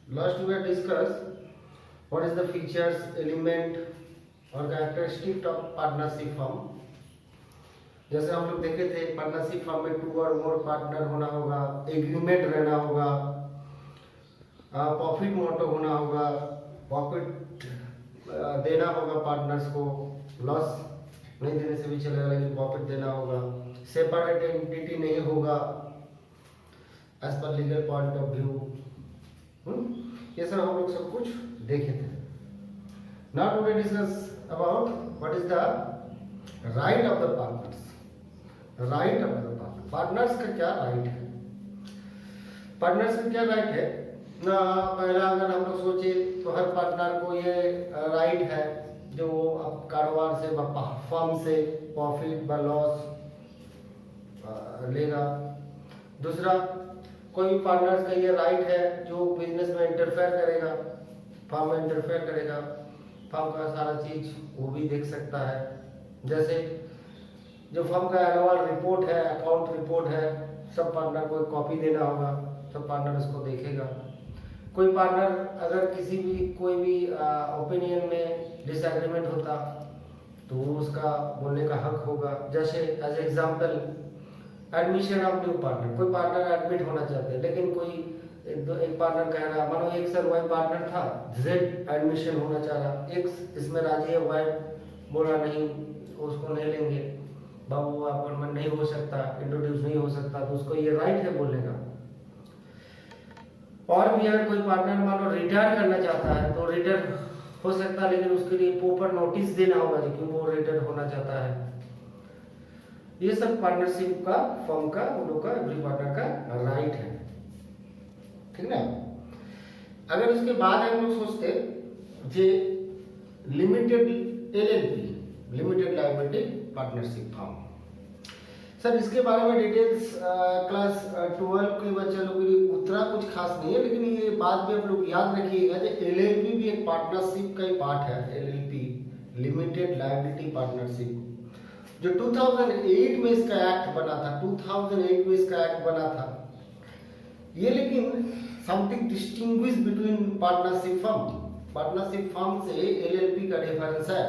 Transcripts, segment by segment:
Last we have discussed what is the features, element और characteristic of partnership firm. जैसे हम लोग देखे थे पार्टनरशिप फर्म में 2 और मोर पार्टनर होना होगा, एग्रीमेंट रहना होगा, प्रॉफिट मोटो होना होगा, प्रॉफिट देना होगा पार्टनर्स को, लॉस नहीं देने से भी चलेगा लेकिन प्रॉफिट देना होगा, सेपरेट एंटिटी नहीं होगा as per legal point of view. ये सब हम लोग सब कुछ देखे थे। Now today discuss about what is the right of the partners. Right of the partner, partners का क्या राइट है? पार्टनर्स का क्या राइट है ना? पहला अगर हम लोग सोचे तो हर पार्टनर को ये राइट है जो अब कारोबार से फर्म से प्रॉफिट व लॉस लेगा। दूसरा, कोई भी पार्टनर्स का ये राइट है जो बिजनेस में इंटरफेयर करेगा, फर्म में इंटरफेयर करेगा, फर्म का सारा चीज वो भी देख सकता है। जैसे जो फर्म का एनुअल रिपोर्ट है, अकाउंट रिपोर्ट है, सब पार्टनर को एक कॉपी देना होगा, सब पार्टनर उसको देखेगा। कोई पार्टनर अगर किसी भी कोई भी ओपिनियन में डिसएग्रीमेंट होता तो उसका बोलने का हक होगा। जैसे as example admission of new partner, कोई पार्टनर एडमिट होना चाहते हैं लेकिन कोई एक पार्टनर कह रहा, मानो एक सर वाई पार्टनर था, जेड एडमिशन होना चाह रहा, एक इसमें राजी है, वाई बोला नहीं उसको नहीं लेंगे, बाबू अपॉइंटमेंट नहीं हो सकता, इंट्रोड्यूस नहीं हो सकता, तो उसको ये राइट है बोलने का। और भी अगर कोई पार्टनर मानो रिटायर करना चाहता है तो रिटायर हो सकता है लेकिन उसके लिए प्रॉपर नोटिस देना होगा कि वो रिटायर होना चाहता है। ये सब पार्टनरशिप का फर्म का उन लोग का एवरी पार्टनर का राइट है, ठीक ना। अगर उसके बाद हम लोग सोचते जे limited LLP, limited liability partnership firm, sir इसके बारे में डिटेल्स क्लास 12 के बच्चे लोगों के लिए उतना कुछ खास नहीं है, लेकिन ये बात भी आप लोग याद रखिएगा कि एलएलपी भी एक पार्टनरशिप का ही पार्ट है। एलएलपी लिमिटेड लायबिलिटी पार्टनरशिप जो 2008 में इसका एक्ट बना था, 2008 में इसका एक्ट बना था ये। लेकिन something distinguish between partnership firm, partnership firm से एलएलपी का डिफरेंस है।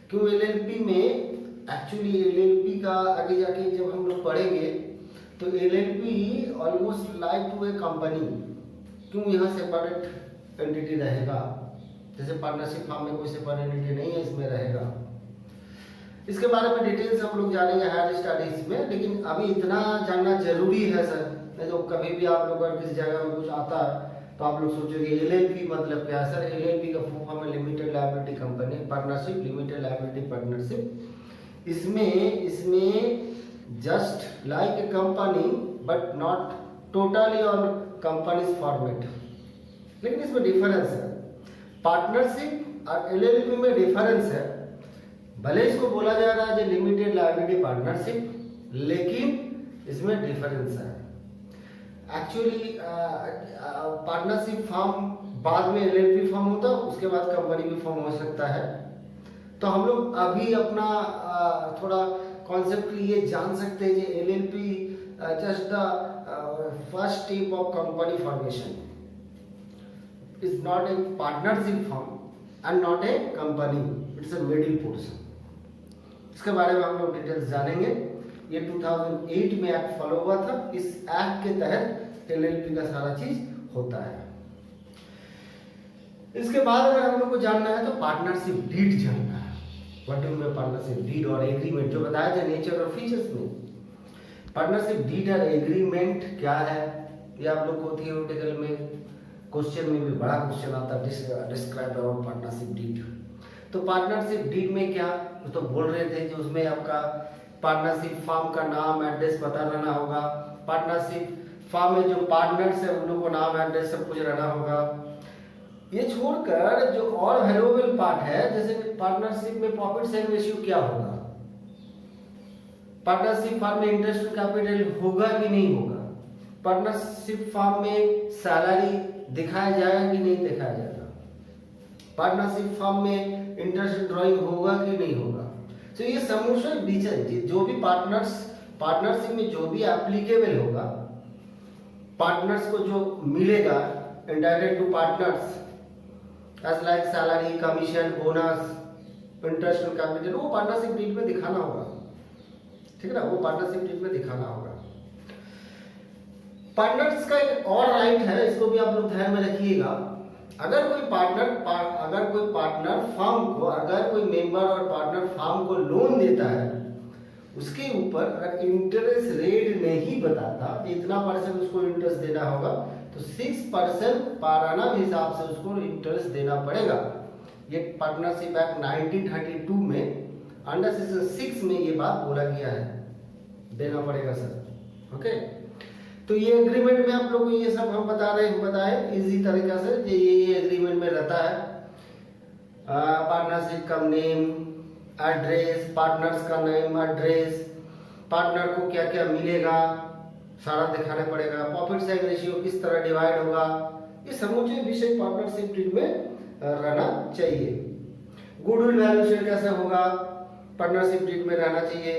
क्यों एलएलपी में एक्चुअली एलएलपी का आगे जाके जब हम लोग पढ़ेंगे तो LLP almost like to a company. क्यों यहाँ सेपरेट एंटिटी रहेगा, जैसे पार्टनरशिप फर्म में कोई सेपरेट एंटिटी नहीं है, इसमें रहेगा। इसके बारे में डिटेल्स हम लोग जानेंगे हायर स्टडीज में, लेकिन अभी इतना जानना जरूरी है सर, नहीं तो कभी भी आप लोग अगर किसी जगह में कुछ आता है तो आप लोग सोचोगे एलएलपी मतलब क्या। सर एलएलपी का फुल फॉर्म है limited liability company partnership, limited liability partnership. इसमें just like a company but not totally on companies format, लेकिन इसमें डिफरेंस है। पार्टनरशिप और एलएलपी में डिफरेंस है। भले इसको बोला जा रहा है लिमिटेड लायबिलिटी पार्टनरशिप, लेकिन इसमें डिफरेंस है। एक्चुअली पार्टनरशिप फर्म बाद में एलएलपी फर्म होता है, उसके बाद कंपनी भी फर्म हो सकता है। तो हम लोग अभी अपना थोड़ा कॉन्सेप्ट ये जान सकते हैं कि LLP just the first step of company formation, is not a partnership firm and not a company, it's a middle portion. इसके बारे में हम लोग डिटेल्स जानेंगे। ये 2008 में एक्ट फॉलो हुआ था, इस एक्ट के तहत एलएलपी का सारा चीज होता है। इसके बाद अगर हम लोग को जानना है तो पार्टनरशिप डीड जानना है। What do mean partnership deed और एग्रीमेंट, जो बताया था नेचर और फीचर्स में। पार्टनरशिप डीड और एग्रीमेंट क्या है, ये आप लोग को थियोरेटिकल में क्वेश्चन में भी बड़ा क्वेश्चन आता है, डिस्क्राइब अबाउट पार्टनरशिप डीड। तो पार्टनरशिप डीड में क्या तो बोल रहे थे कि उसमें आपका पार्टनरशिप फर्म का नाम एड्रेस पता रहना होगा, पार्टनरशिप फर्म में जो पार्टनर्स है उन लोगों को नाम एड्रेस सब कुछ रहना होगा। ये छोड़कर जो और वैल्यूएबल पार्ट है, जैसे पार्टनरशिप में प्रॉफिट शेयरिंग रेशियो क्या होगा, पार्टनरशिप फर्म में इंटरेस्ट कैपिटल होगा कि नहीं होगा, पार्टनरशिप फर्म में सैलरी दिखाया जाएगा कि नहीं दिखाया जाएगा, पार्टनरशिप फर्म में इंटरेस्ट ड्राइंग होगा कि नहीं होगा। तो ये समूचा डिसीजन जो भी पार्टनरशिप में जो भी एप्लीकेबल होगा, पार्टनर्स को जो मिलेगा entitled to partners as like salary, commission, bonus, interest on capital, वो पार्टनरशिप डीड में दिखाना होगा, ठीक है ना, वो पार्टनरशिप डीड में दिखाना होगा। पार्टनर्स का एक और राइट है, इसको भी आप लोग ध्यान में रखिएगा। अगर कोई पार्टनर फर्म को, अगर कोई मेंबर और पार्टनर फर्म को लोन देता है, उसके ऊपर अगर इंटरेस्ट रेट नहीं बताता, इतना परसेंट उसको इंटरेस्ट देना होगा, तो 6% पाराना हिसाब से उसको इंटरेस्ट देना पड़ेगा। ये पार्टनरशिप एक्ट 1932 में अंडर सेक्शन 6 में ये बात बोला गया है, देना पड़ेगा सर। ओके, तो ये एग्रीमेंट में आप लोगों को ये सब हम बताए इजी तरीका से, ये एग्रीमेंट में रहता है। पार्टनरशिप का नेम, एड्रेस, पार्टनर्स का नेम, एड्रेस, पार्टनर को क्या क्या मिलेगा, सारा दिखाना पड़ेगा। प्रॉफिट शेयरिंग रेशियो किस तरह डिवाइड होगा, ये समूचे विषय पार्टनरशिप डीड में रहना चाहिए। गुडविल वैल्यूएशन कैसे होगा, पार्टनरशिप डीड में रहना चाहिए,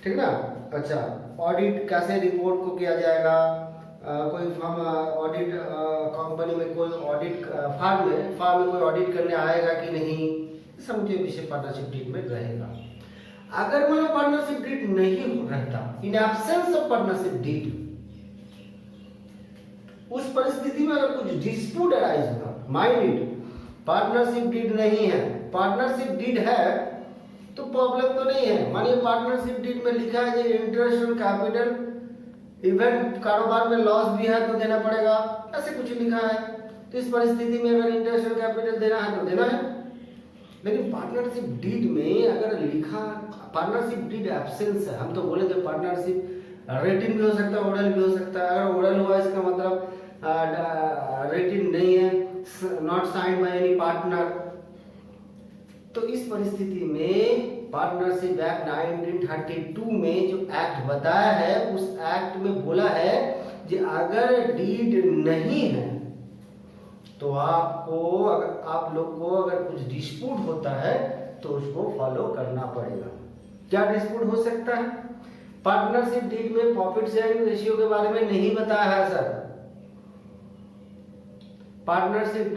ठीक ना। अच्छा, ऑडिट कैसे रिपोर्ट को किया जाएगा, कोई फर्म ऑडिट कंपनी में कोई ऑडिट फार्म में कोई ऑडिट करने आएगा कि नहीं, समझे विषय पार्टनरशिप डीड में रहेगा। अगर मानो पार्टनरशिप डीड नहीं रहता, in absence of partnership deed, उस परिस्थिति में अगर कुछ डिस्प्यूट अराइज होगा, माइंड इट, पार्टनरशिप डीड नहीं है, पार्टनरशिप डीड है तो प्रॉब्लम तो नहीं है। मानिए पार्टनरशिप डीड में लिखा है कि इंटरेस्ट ऑन कैपिटल, इवेंट कारोबार में लॉस भी है तो देना पड़ेगा, ऐसे कुछ लिखा है, तो इस परिस्थिति में अगर इंटरेस्ट ऑन कैपिटल देना है तो देना है। लेकिन पार्टनरशिप डीड में अगर लिखा पार्टनरशिप डीड एब्सेंस है, हम तो बोलेंगे पार्टनरशिप रेटिंग भी हो सकता है, ओरल भी हो सकता है। अगर ओरल हुआ इसका मतलब रेटिंग नहीं है, not signed by any partner, तो इस परिस्थिति में पार्टनरशिप एक्ट 1932 में जो एक्ट बताया है, उस एक्ट में बोला है कि अगर डीड नहीं है तो आप लोग को अगर कुछ डिस्प्यूट होता है तो उसको फॉलो करना पड़ेगा। क्या डिस्प्यूट हो सकता है? पार्टनरशिप डीड में प्रॉफिट शेयरिंग रेशियो के बारे में नहीं बताया है सर। पार्टनरशिप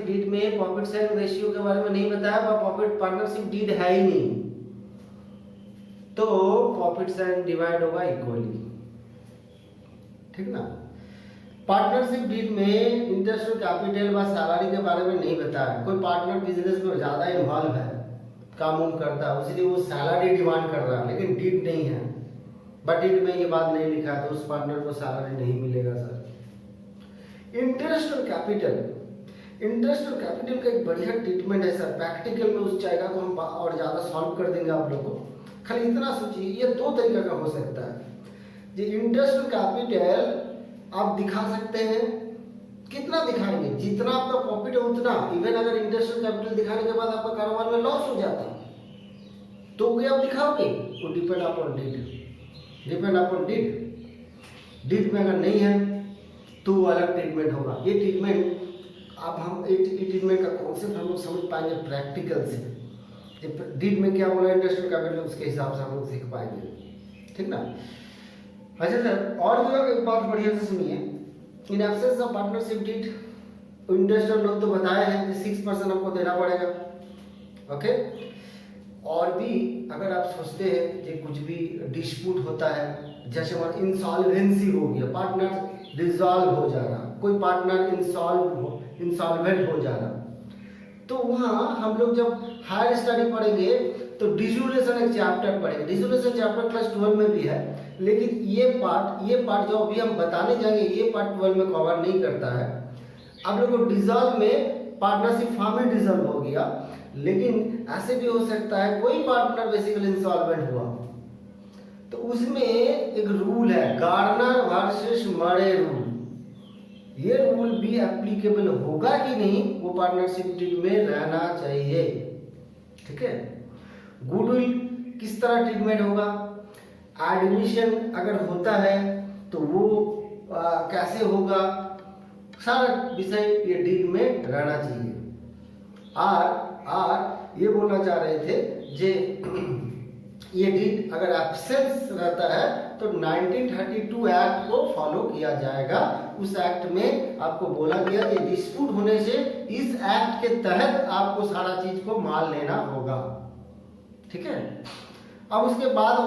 डीड में प्रॉफिट शेयरिंग रेशियो के बारे में नहीं बताया, पार्टनरशिप डीड है ही नहीं, तो प्रॉफिट शेयरिंग डिवाइड होगा इक्वली, ठीक ना। पार्टनरशिप डीड में इंटरेस्ट ऑन कैपिटल व सैलरी के बारे में नहीं बताया। कोई पार्टनर बिजनेस में ज्यादा इन्वॉल्व है, काम करता है, इसलिए वो सैलरी डिमांड कर रहा है, लेकिन डीड नहीं है, बट डीड में ये बात नहीं लिखा है तो उस पार्टनर को सैलरी नहीं मिलेगा सर। इंटरेस्ट ऑन कैपिटल का एक बढ़िया ट्रीटमेंट है सर, प्रैक्टिकल में उस जाएगा को हम और ज्यादा सॉल्व कर देंगे आप लोगों को। खाली इतना सोचिए, ये दो तरीका का हो सकता है। जी, इंटरेस्ट ऑन कैपिटल आप दिखा सकते हैं, कितना दिखाएंगे, जितना आपका प्रॉफिट है उतना। इवन अगर इंटरेस्ट ऑन कैपिटल दिखाने के बाद आपका कारोबार में लॉस हो जाता है तो क्या आप दिखाओगे? वो डिपेंड अपॉन डीड। डीड में अगर नहीं है तो अलग ट्रीटमेंट होगा। ये ट्रीटमेंट अब हम ट्रीटमेंट का कॉन्सेप्ट हम लोग समझ पाएंगे प्रैक्टिकल से। डीड में क्या बोला इंटरेस्ट ऑन कैपिटल, उसके हिसाब से हम लोग सीख पाएंगे, ठीक ना। अच्छा सर, और भी एक बात बढ़िया से सुनिए। In absence of partnership deed interest on loan तो बताया है कि 6% आपको देना पड़ेगा, ओके। और भी अगर आप सोचते हैं कि कुछ भी डिस्प्यूट होता है, जैसे हमारा इंसॉल्वेंसी हो गया, पार्टनर डिसॉल्व हो जा रहा, कोई पार्टनर इंसॉल्वेंट हो जा रहा, तो वहाँ हम लोग जब हायर स्टडी पढ़ेंगे तो डिसोल्यूशन एक चैप्टर पढ़ेंगे। डिसोल्यूशन चैप्टर क्लास 12 में भी है, लेकिन ये पार्ट जो अभी हम बताने जाएंगे ये पार्ट 12 में कवर नहीं करता है। आप लोग को डिसॉल्व में पार्टनरशिप फॉर्म में डिसॉल्व हो गया, लेकिन ऐसे भी हो सकता है कोई पार्टनर बेसिकली इंसॉल्वेंट हुआ, तो उसमें एक रूल है गार्नर वर्सेस मरे रूल। ये रूल भी एप्लीकेबल होगा कि नहीं, वो पार्टनरशिप डीड में रहना चाहिए, ठीक है। गुडविल किस तरह ट्रीटमेंट होगा, एडमिशन अगर होता है तो वो कैसे होगा, सारा विषय ये डीड में रहना चाहिए। और ये बोलना चाह रहे थे जे ये डीड अगर एब्सेंस रहता है तो 1932 एक्ट को फॉलो किया जाएगा। उस एक्ट में आपको बोला गया कि डिस्प्यूट होने से इस एक्ट के तहत आपको सारा चीज को मान लेना होगा, ठीक है। अब उसके बाद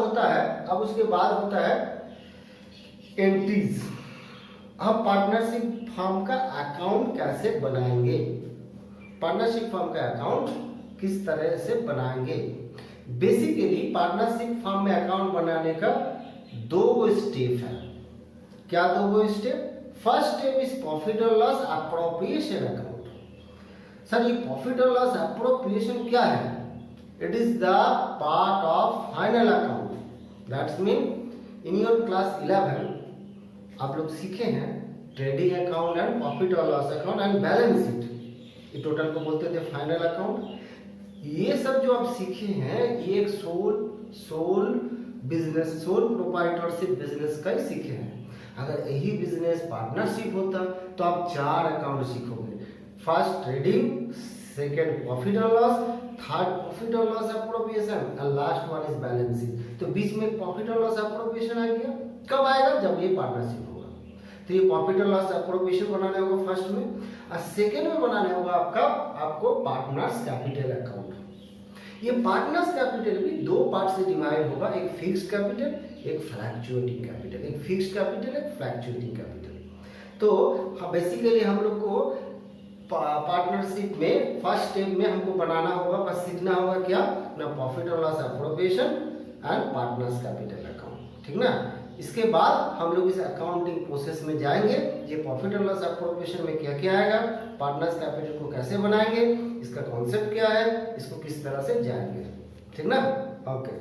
होता है एंट्रीज। हम पार्टनरशिप फर्म का अकाउंट कैसे बनाएंगे, पार्टनरशिप फर्म का अकाउंट किस तरह से बनाएंगे। बेसिकली पार्टनरशिप फर्म में अकाउंट बनाने का 2 स्टेप है। क्या 2 step? First step is profit और लॉस अप्रोप्रिएशन अकाउंट। सर ये प्रॉफिट और लॉस अप्रोप्रिएशन क्या है? It is the part of final account. That's mean in your class 11 आप लोग सीखे हैं ट्रेडिंग अकाउंट एंड प्रॉफिट और loss account and balance sheet, ये टोटल को बोलते थे फाइनल अकाउंट। ये सब जो आप सीखे हैं ये एक सोल प्रोप्राइटरशिप बिजनेस का ही सीखे हैं। अगर यही बिजनेस पार्टनरशिप होता तो आप 4 अकाउंट सीखोगे। फर्स्ट ट्रेडिंग, सेकंड प्रॉफिट और लॉस, थर्ड प्रॉफिट और loss appropriation and last one is balance sheet. तो बीच में प्रॉफिट और लॉस अप्रोप्रिएशन आ गया। कब आएगा? जब ये पार्टनरशिप होगा। तो ये प्रॉफिट और लॉस अप्रोप्रिएशन बनाने होगा फर्स्ट में, और सेकंड में बनाने होगा आपको पार्टनर्स कैपिटल अकाउंट। ये पार्टनर्स कैपिटल भी 2 पार्ट से डिवाइड होगा, एक फिक्स्ड कैपिटल, एक फ्लैक्चुएटिंग कैपिटल। एक फिक्स्ड कैपिटल, एक फ्लैक्चुएटिंग कैपिटल। तो बेसिकली हम लोग को पार्टनरशिप में फर्स्ट स्टेप में हमको बनाना होगा, बस सीखना होगा क्या ना, प्रॉफिट और loss appropriation and partners capital account, ठीक ना। इसके बाद हम लोग इस अकाउंटिंग प्रोसेस में जाएंगे। ये प्रॉफिट और लॉस अप्रोप्रिएशन में क्या क्या आएगा, पार्टनर्स कैपिटल को कैसे बनाएंगे, इसका कॉन्सेप्ट क्या है, इसको किस तरह से जाएंगे, ठीक ना। ओके।